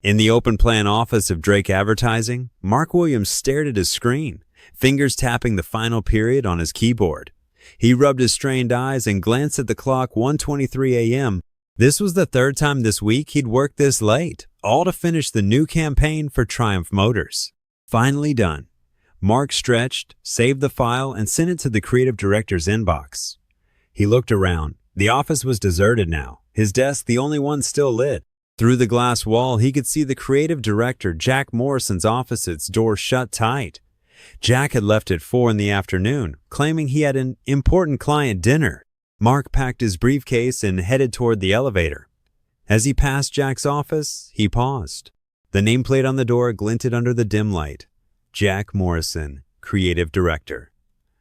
In the open-plan office of Drake Advertising, Mark Williams stared at his screen, fingers tapping the final period on his keyboard. He rubbed his strained eyes and glanced at the clock. 1:23 a.m. This was the third time this week he'd worked this late, all to finish the new campaign for Triumph Motors. Finally done. Mark stretched, saved the file, and sent it to the creative director's inbox. He looked around. The office was deserted now, his desk the only one still lit. Through the glass wall, he could see the creative director, Jack Morrison's office, its door shut tight. Jack had left at 4 in the afternoon, claiming he had an important client dinner. Mark packed his briefcase and headed toward the elevator. As he passed Jack's office, he paused. The nameplate on the door glinted under the dim light. Jack Morrison, Creative Director.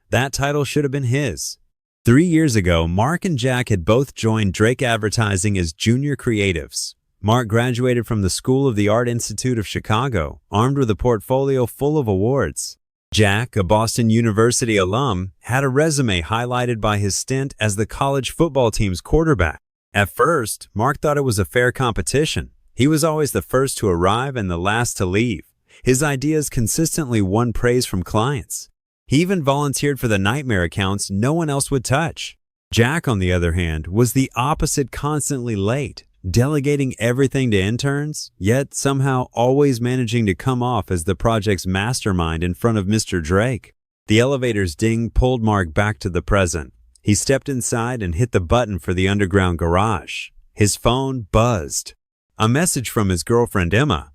That title should have been his. 3 years ago, Mark and Jack had both joined Drake Advertising as junior creatives. Mark graduated from the School of the Art Institute of Chicago, armed with a portfolio full of awards. Jack, a Boston University alum, had a resume highlighted by his stint as the college football team's quarterback. At first, Mark thought it was a fair competition. He was always the first to arrive and the last to leave. His ideas consistently won praise from clients. He even volunteered for the nightmare accounts no one else would touch. Jack, on the other hand, was the opposite, constantly late, delegating everything to interns, yet somehow always managing to come off as the project's mastermind in front of Mr. Drake. The elevator's ding pulled Mark back to the present. He stepped inside and hit the button for the underground garage. His phone buzzed. A message from his girlfriend, Emma.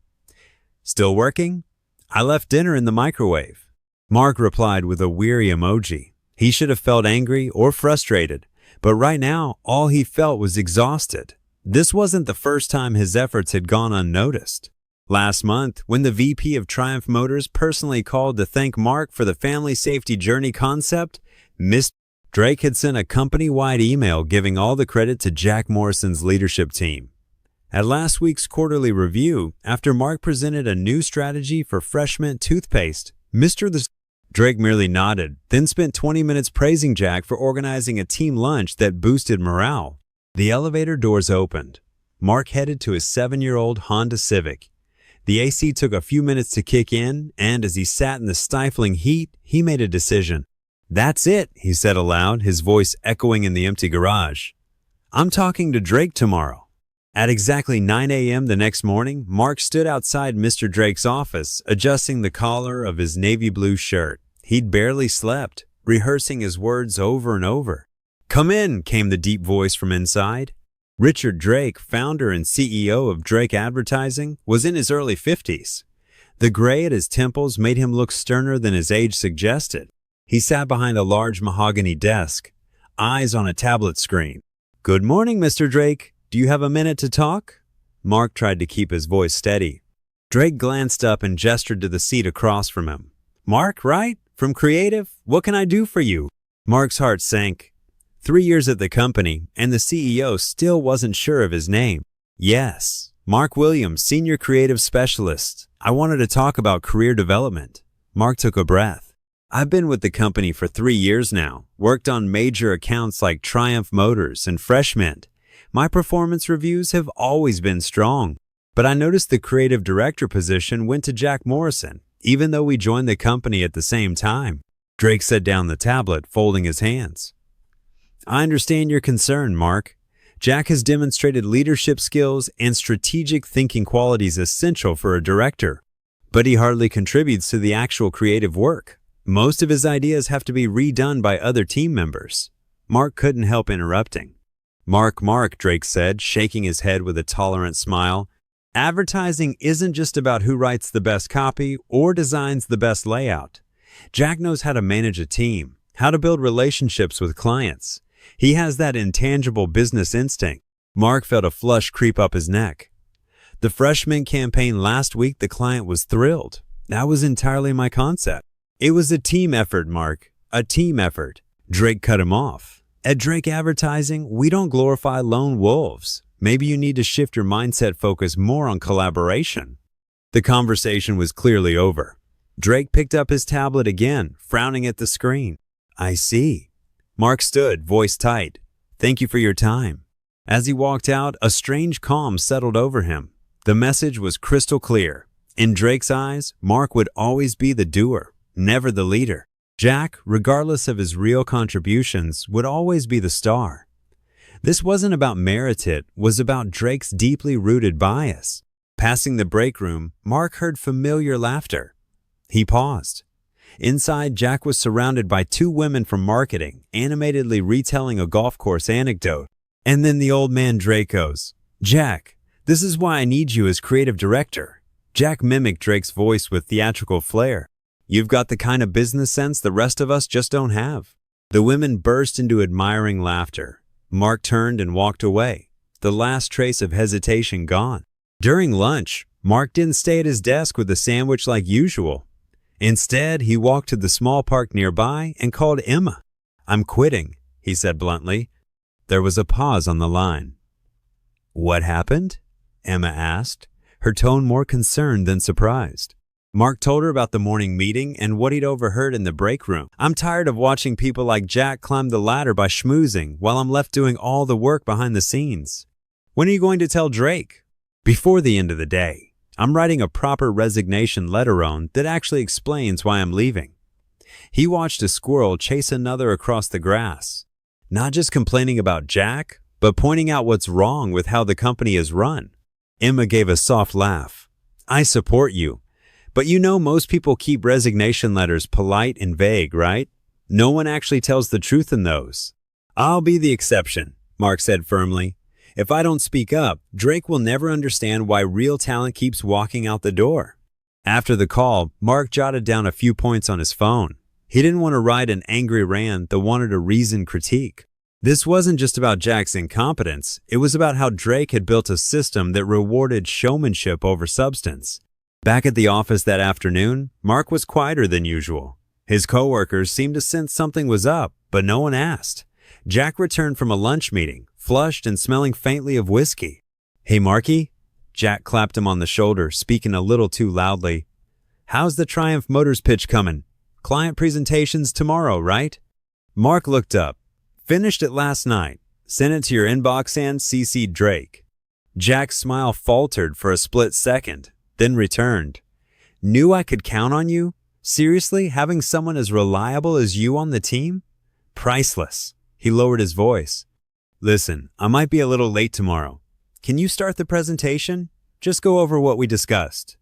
"Still working? I left dinner in the microwave." Mark replied with a weary emoji. He should have felt angry or frustrated, but right now, all he felt was exhausted. This wasn't the first time his efforts had gone unnoticed. Last month, when the VP of Triumph Motors personally called to thank Mark for the family safety journey concept, Mr. Drake had sent a company-wide email giving all the credit to Jack Morrison's leadership team. At last week's quarterly review, after Mark presented a new strategy for Fresh Mint toothpaste, Drake merely nodded, then spent 20 minutes praising Jack for organizing a team lunch that boosted morale. The elevator doors opened. Mark headed to his 7-year-old Honda Civic. The AC took a few minutes to kick in, and as he sat in the stifling heat, he made a decision. "That's it," he said aloud, his voice echoing in the empty garage. "I'm talking to Drake tomorrow." At exactly 9 a.m. the next morning, Mark stood outside Mr. Drake's office, adjusting the collar of his navy blue shirt. He'd barely slept, rehearsing his words over and over. "Come in," came the deep voice from inside. Richard Drake, founder and CEO of Drake Advertising, was in his early 50s. The gray at his temples made him look sterner than his age suggested. He sat behind a large mahogany desk, eyes on a tablet screen. "Good morning, Mr. Drake. Do you have a minute to talk?" Mark tried to keep his voice steady. Drake glanced up and gestured to the seat across from him. "Mark, right? From Creative? What can I do for you?" Mark's heart sank. 3 years at the company, and the CEO still wasn't sure of his name. "Yes, Mark Williams, Senior Creative Specialist. I wanted to talk about career development." Mark took a breath. "I've been with the company for 3 years now, worked on major accounts like Triumph Motors and Fresh Mint. My performance reviews have always been strong, but I noticed the creative director position went to Jack Morrison, even though we joined the company at the same time." Drake set down the tablet, folding his hands. "I understand your concern, Mark. Jack has demonstrated leadership skills and strategic thinking qualities essential for a director, but he hardly contributes to the actual creative work. Most of his ideas have to be redone by other team members." Mark couldn't help interrupting. Mark, Drake said, shaking his head with a tolerant smile. "Advertising isn't just about who writes the best copy or designs the best layout. Jack knows how to manage a team, how to build relationships with clients. He has that intangible business instinct." Mark felt a flush creep up his neck. "The Fresh Mint campaign last week, the client was thrilled. That was entirely my concept." "It was a team effort, Mark. A team effort." Drake cut him off. "At Drake Advertising, we don't glorify lone wolves. Maybe you need to shift your mindset focus more on collaboration." The conversation was clearly over. Drake picked up his tablet again, frowning at the screen. "I see." Mark stood, voice tight. "Thank you for your time." As he walked out, a strange calm settled over him. The message was crystal clear. In Drake's eyes, Mark would always be the doer, never the leader. Jack, regardless of his real contributions, would always be the star. This wasn't about merit, it was about Drake's deeply rooted bias. Passing the break room, Mark heard familiar laughter. He paused. Inside, Jack was surrounded by two women from marketing, animatedly retelling a golf course anecdote. And then the old man Drake goes, "Jack, this is why I need you as creative director." Jack mimicked Drake's voice with theatrical flair. "You've got the kind of business sense the rest of us just don't have." The women burst into admiring laughter. Mark turned and walked away, the last trace of hesitation gone. During lunch, Mark didn't stay at his desk with a sandwich like usual. Instead, he walked to the small park nearby and called Emma. "I'm quitting," he said bluntly. There was a pause on the line. "What happened?" Emma asked, her tone more concerned than surprised. Mark told her about the morning meeting and what he'd overheard in the break room. "I'm tired of watching people like Jack climb the ladder by schmoozing while I'm left doing all the work behind the scenes. When are you going to tell Drake?" "Before the end of the day. I'm writing a proper resignation letter that actually explains why I'm leaving." He watched a squirrel chase another across the grass. Not just complaining about Jack, but pointing out what's wrong with how the company is run. Emma gave a soft laugh. "I support you. But you know most people keep resignation letters polite and vague, right? No one actually tells the truth in those." "I'll be the exception," Mark said firmly. "If I don't speak up, Drake will never understand why real talent keeps walking out the door." After the call, Mark jotted down a few points on his phone. He didn't want to write an angry rant that wanted a reasoned critique. This wasn't just about Jack's incompetence. It was about how Drake had built a system that rewarded showmanship over substance. Back at the office that afternoon, Mark was quieter than usual. His coworkers seemed to sense something was up, but no one asked. Jack returned from a lunch meeting, flushed and smelling faintly of whiskey. "Hey, Marky," Jack clapped him on the shoulder, speaking a little too loudly. "How's the Triumph Motors pitch coming? Client presentations tomorrow, right?" Mark looked up. "Finished it last night. Sent it to your inbox and CC'd Drake." Jack's smile faltered for a split second, then returned. "Knew I could count on you? Seriously, having someone as reliable as you on the team? Priceless." He lowered his voice. "Listen, I might be a little late tomorrow. Can you start the presentation? Just go over what we discussed."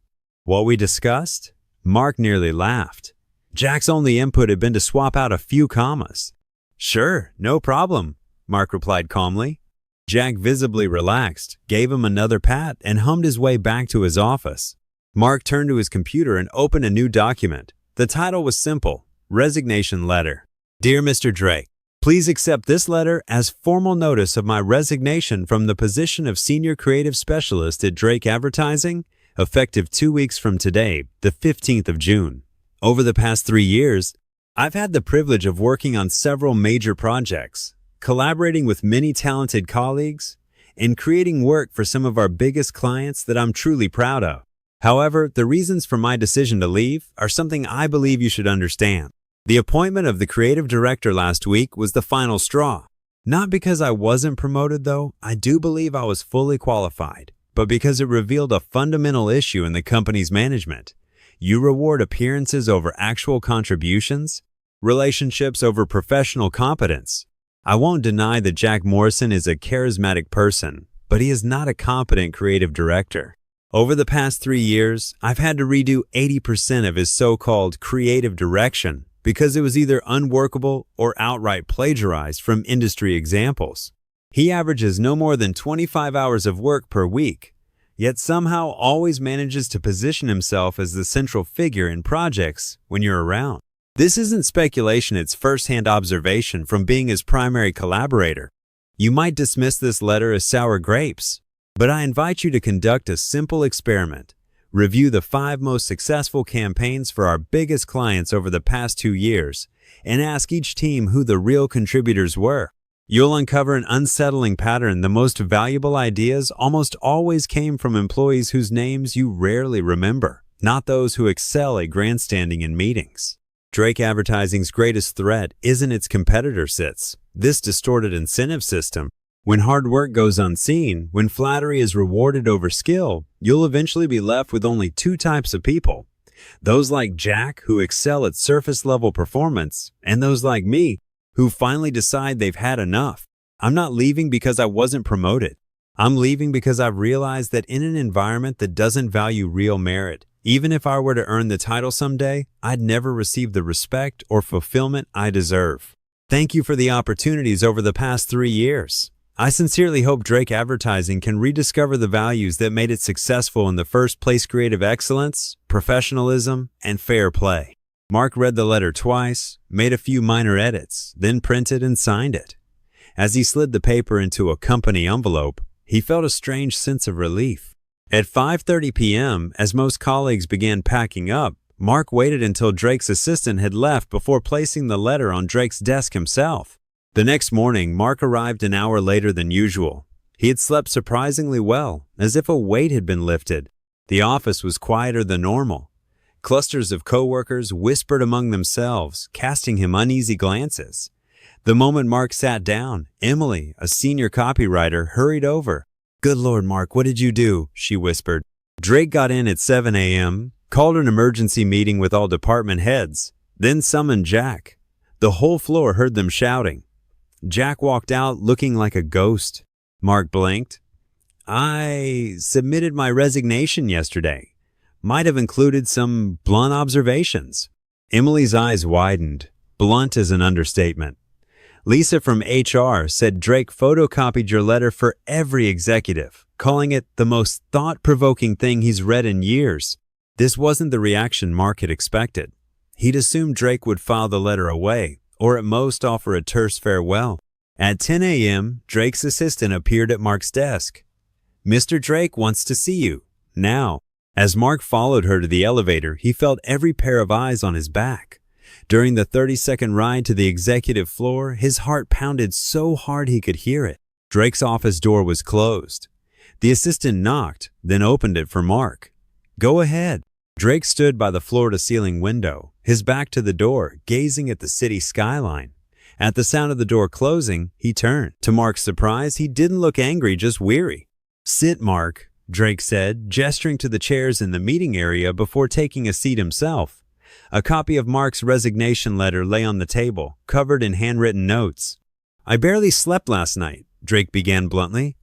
"What we discussed?" Mark nearly laughed. Jack's only input had been to swap out a few commas. "Sure, no problem," Mark replied calmly. Jack visibly relaxed, gave him another pat, and hummed his way back to his office. Mark turned to his computer and opened a new document. The title was simple: Resignation Letter. "Dear Mr. Drake, please accept this letter as formal notice of my resignation from the position of Senior Creative Specialist at Drake Advertising, effective 2 weeks from today, the 15th of June. Over the past 3 years, I've had the privilege of working on several major projects, collaborating with many talented colleagues, and creating work for some of our biggest clients that I'm truly proud of. However, the reasons for my decision to leave are something I believe you should understand. The appointment of the creative director last week was the final straw. Not because I wasn't promoted, though. I do believe I was fully qualified, but because it revealed a fundamental issue in the company's management. You reward appearances over actual contributions, relationships over professional competence. I won't deny that Jack Morrison is a charismatic person, but he is not a competent creative director. Over the past 3 years, I've had to redo 80% of his so-called creative direction because it was either unworkable or outright plagiarized from industry examples. He averages no more than 25 hours of work per week, yet somehow always manages to position himself as the central figure in projects when you're around. This isn't speculation, it's first-hand observation from being his primary collaborator. You might dismiss this letter as sour grapes, but I invite you to conduct a simple experiment. Review the 5 most successful campaigns for our biggest clients over the past 2 years and ask each team who the real contributors were. You'll uncover an unsettling pattern. The most valuable ideas almost always came from employees whose names you rarely remember, not those who excel at grandstanding in meetings. Drake Advertising's greatest threat isn't its competitor sets, this distorted incentive system, When hard work goes unseen, when flattery is rewarded over skill, you'll eventually be left with only two types of people. Those like Jack, who excel at surface-level performance, and those like me, who finally decide they've had enough. I'm not leaving because I wasn't promoted. I'm leaving because I've realized that in an environment that doesn't value real merit, even if I were to earn the title someday, I'd never receive the respect or fulfillment I deserve. Thank you for the opportunities over the past 3 years. I sincerely hope Drake Advertising can rediscover the values that made it successful in the first place: creative excellence, professionalism, and fair play. Mark read the letter twice, made a few minor edits, then printed and signed it. As he slid the paper into a company envelope, he felt a strange sense of relief. At 5:30 p.m., as most colleagues began packing up, Mark waited until Drake's assistant had left before placing the letter on Drake's desk himself. The next morning, Mark arrived an hour later than usual. He had slept surprisingly well, as if a weight had been lifted. The office was quieter than normal. Clusters of coworkers whispered among themselves, casting him uneasy glances. The moment Mark sat down, Emily, a senior copywriter, hurried over. "Good Lord, Mark, what did you do?" she whispered. Drake got in at 7 a.m., called an emergency meeting with all department heads, then summoned Jack. The whole floor heard them shouting. Jack walked out looking like a ghost. Mark blinked. "I submitted my resignation yesterday. Might have included some blunt observations." Emily's eyes widened. Blunt is an understatement. Lisa from HR said Drake photocopied your letter for every executive, calling it the most thought-provoking thing he's read in years. This wasn't the reaction Mark had expected. He'd assumed Drake would file the letter away, or at most offer a terse farewell. At 10 a.m., Drake's assistant appeared at Mark's desk. "Mr. Drake wants to see you, now." As Mark followed her to the elevator, he felt every pair of eyes on his back. During the 30-second ride to the executive floor, his heart pounded so hard he could hear it. Drake's office door was closed. The assistant knocked, then opened it for Mark. "Go ahead." Drake stood by the floor-to-ceiling window, his back to the door, gazing at the city skyline. At the sound of the door closing, he turned. To Mark's surprise, he didn't look angry, just weary. "Sit, Mark," Drake said, gesturing to the chairs in the meeting area before taking a seat himself. A copy of Mark's resignation letter lay on the table, covered in handwritten notes. "I barely slept last night," Drake began bluntly.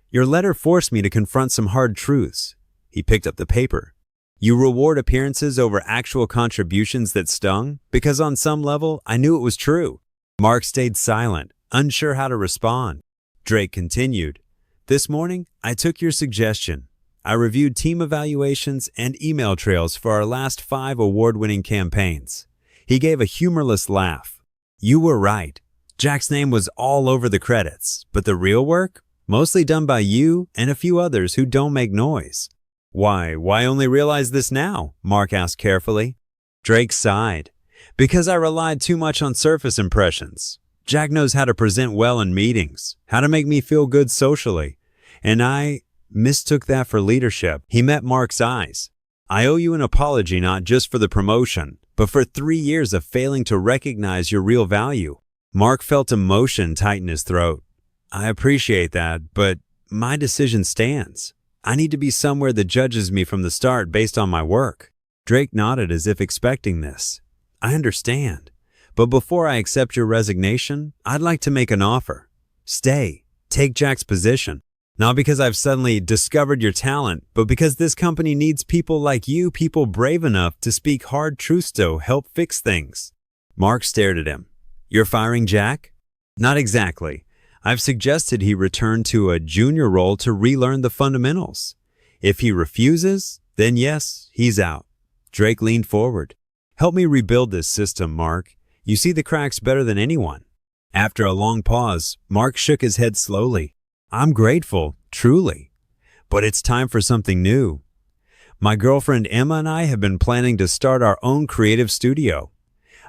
"Your letter forced me to confront some hard truths." He picked up the paper. "You reward appearances over actual contributions that stung, because on some level, I knew it was true." Mark stayed silent, unsure how to respond. Drake continued. "This morning, I took your suggestion. I reviewed team evaluations and email trails for our last 5 award-winning campaigns." He gave a humorless laugh. "You were right. Jack's name was all over the credits, but the real work? Mostly done by you and a few others who don't make noise." Why only realize this now?" Mark asked carefully. Drake sighed. "Because I relied too much on surface impressions. Jack knows how to present well in meetings, how to make me feel good socially, and I mistook that for leadership." He met Mark's eyes. "I owe you an apology not just for the promotion, but for 3 years of failing to recognize your real value." Mark felt emotion tighten his throat. "I appreciate that, but my decision stands. I need to be somewhere that judges me from the start based on my work." Drake nodded as if expecting this. "I understand. But before I accept your resignation, I'd like to make an offer. Stay. Take Jack's position. Not because I've suddenly discovered your talent, but because this company needs people like you, people brave enough to speak hard truths to help fix things." Mark stared at him. "You're firing Jack?" "Not exactly. I've suggested he return to a junior role to relearn the fundamentals. If he refuses, then yes, he's out." Drake leaned forward. "Help me rebuild this system, Mark. You see the cracks better than anyone." After a long pause, Mark shook his head slowly. "I'm grateful, truly. But it's time for something new. My girlfriend Emma and I have been planning to start our own creative studio.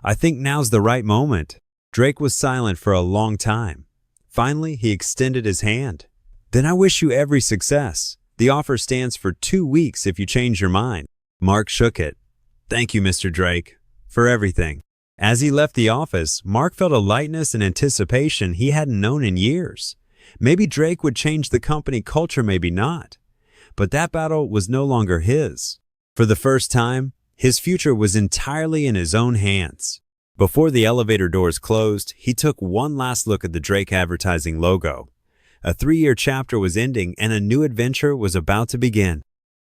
I think now's the right moment." Drake was silent for a long time. Finally, he extended his hand. "Then I wish you every success. The offer stands for 2 weeks if you change your mind." Mark shook it. "Thank you, Mr. Drake, for everything." As he left the office, Mark felt a lightness and anticipation he hadn't known in years. Maybe Drake would change the company culture, maybe not. But that battle was no longer his. For the first time, his future was entirely in his own hands. Before the elevator doors closed, he took one last look at the Drake advertising logo. A 3-year chapter was ending and a new adventure was about to begin.